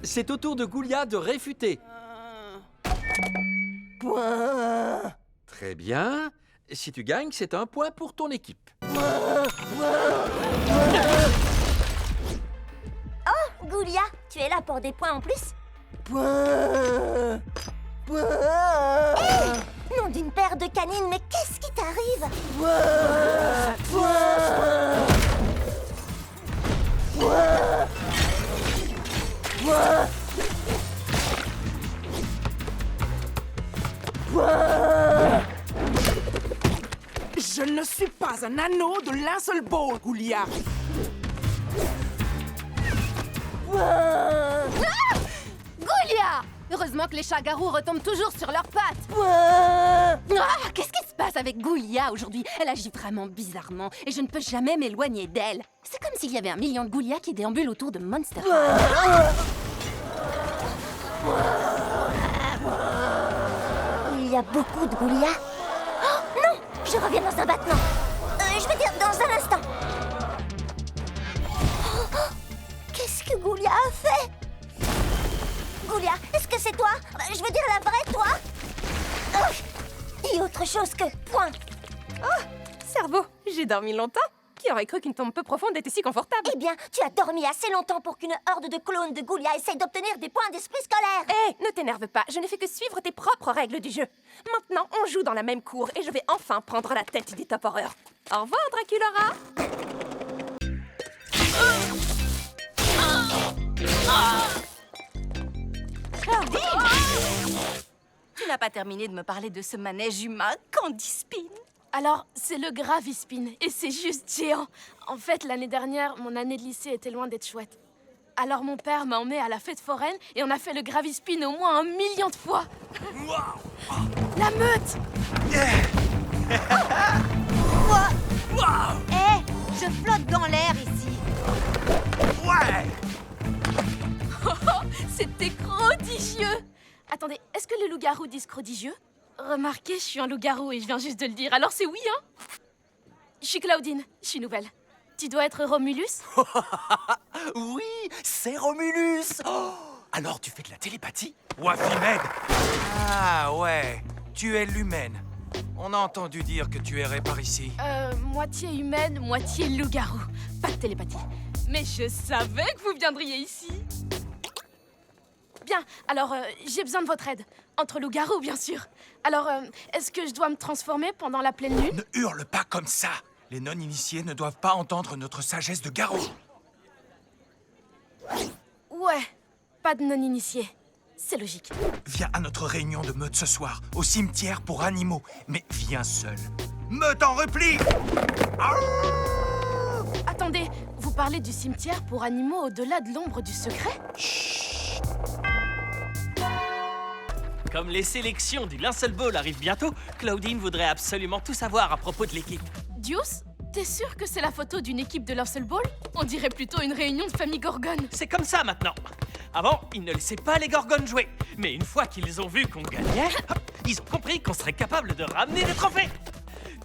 C'est au tour de Goulia de réfuter. Point. Très bien. Si tu gagnes, c'est un point pour ton équipe. Goulia, tu es là pour des points en plus? Point. Nom d'une paire de canines, mais qu'est-ce qui t'arrive? Je ne suis pas un anneau de linceul ball, Goulia. Goulia! Heureusement que les chats-garous retombent toujours sur leurs pattes. Qu'est-ce qui se passe avec Goulia aujourd'hui? Elle agit vraiment bizarrement et je ne peux jamais m'éloigner d'elle. C'est comme s'il y avait 1 million de Goulia qui déambulent autour de Monster High. Il y a beaucoup de Goulia. Oh non! Je reviens dans un battement. Je veux dire, dans un instant. Qu'est-ce que Goulia a fait? Goulia, est-ce que c'est toi? Je veux dire la vraie toi? Et autre chose que point. Cerveau, j'ai dormi longtemps. Qui aurait cru qu'une tombe peu profonde était si confortable? Eh bien, tu as dormi assez longtemps pour qu'une horde de clones de Goulia essaye d'obtenir des points d'esprit scolaire. Hé, ne t'énerve pas, je ne fais que suivre tes propres règles du jeu. Maintenant, on joue dans la même cour et je vais enfin prendre la tête des top horreurs. Au revoir, Draculora. Tu n'as pas terminé de me parler de ce manège humain, Candyspin. Alors, c'est le Gravispin, et c'est juste géant. En fait, l'année dernière, mon année de lycée était loin d'être chouette. Alors mon père m'a emmené à la fête foraine, et on a fait le Gravispin au moins 1 million de fois. La meute! Je flotte dans l'air ici. C'était prodigieux! Attendez, est-ce que les loups-garous disent prodigieux? Remarquez, je suis un loup-garou et je viens juste de le dire, alors c'est oui, hein? Je suis Claudine, je suis nouvelle. Tu dois être Romulus? Oui, c'est Romulus. Alors tu fais de la télépathie? Wafimed. Ah ouais, tu es l'humaine. On a entendu dire que tu errais par ici. Moitié humaine, moitié loup-garou. Pas de télépathie. Mais je savais que vous viendriez ici. Bien, alors j'ai besoin de votre aide. Entre loups-garous, bien sûr. Alors, est-ce que je dois me transformer pendant la pleine lune? Ne hurle pas comme ça. Les non-initiés ne doivent pas entendre notre sagesse de garou. Ouais, pas de non-initiés. C'est logique. Viens à notre réunion de meute ce soir, au cimetière pour animaux. Mais viens seul. Meute en repli! Attendez, vous parlez du cimetière pour animaux au-delà de l'ombre du secret? Comme les sélections du linceul ball arrivent bientôt, Claudine voudrait absolument tout savoir à propos de l'équipe. Dios, t'es sûr que c'est la photo d'une équipe de linceul ball? On dirait plutôt une réunion de famille Gorgone. C'est comme ça maintenant. Avant, ils ne laissaient pas les Gorgones jouer. Mais une fois qu'ils ont vu qu'on gagnait, hop, ils ont compris qu'on serait capable de ramener des trophées.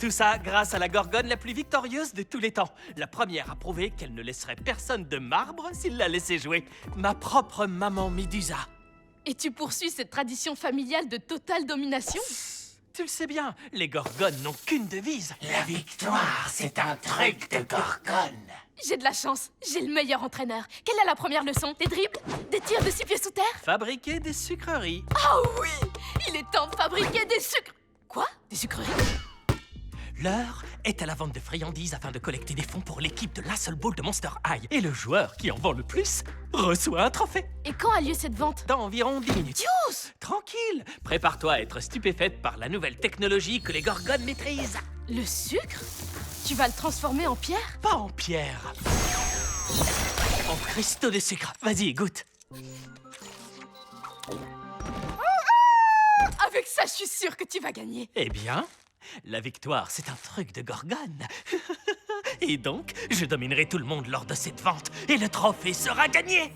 Tout ça grâce à la Gorgone la plus victorieuse de tous les temps. La première à prouver qu'elle ne laisserait personne de marbre s'il la laissait jouer. Ma propre maman Médusa. Et tu poursuis cette tradition familiale de totale domination? Tu le sais bien, les Gorgones n'ont qu'une devise. La victoire, c'est un truc de Gorgone. J'ai de la chance, j'ai le meilleur entraîneur. Quelle est la première leçon? Des dribbles? Des tirs de 6 pieds sous terre? Fabriquer des sucreries. Ah oui! Il est temps de fabriquer des sucres... Quoi? Des sucreries? L'heure est à la vente de friandises afin de collecter des fonds pour l'équipe de linceul ball de Monster High. Et le joueur qui en vend le plus reçoit un trophée. Et quand a lieu cette vente? Dans environ 10 minutes. Dios! Tranquille, prépare-toi à être stupéfaite par la nouvelle technologie que les Gorgones maîtrisent. Le sucre? Tu vas le transformer en pierre? Pas en pierre. En cristaux de sucre. Vas-y, goûte. Avec ça, je suis sûre que tu vas gagner. Eh bien, la victoire, c'est un truc de Gorgone. Et donc, je dominerai tout le monde lors de cette vente. Et le trophée sera gagné.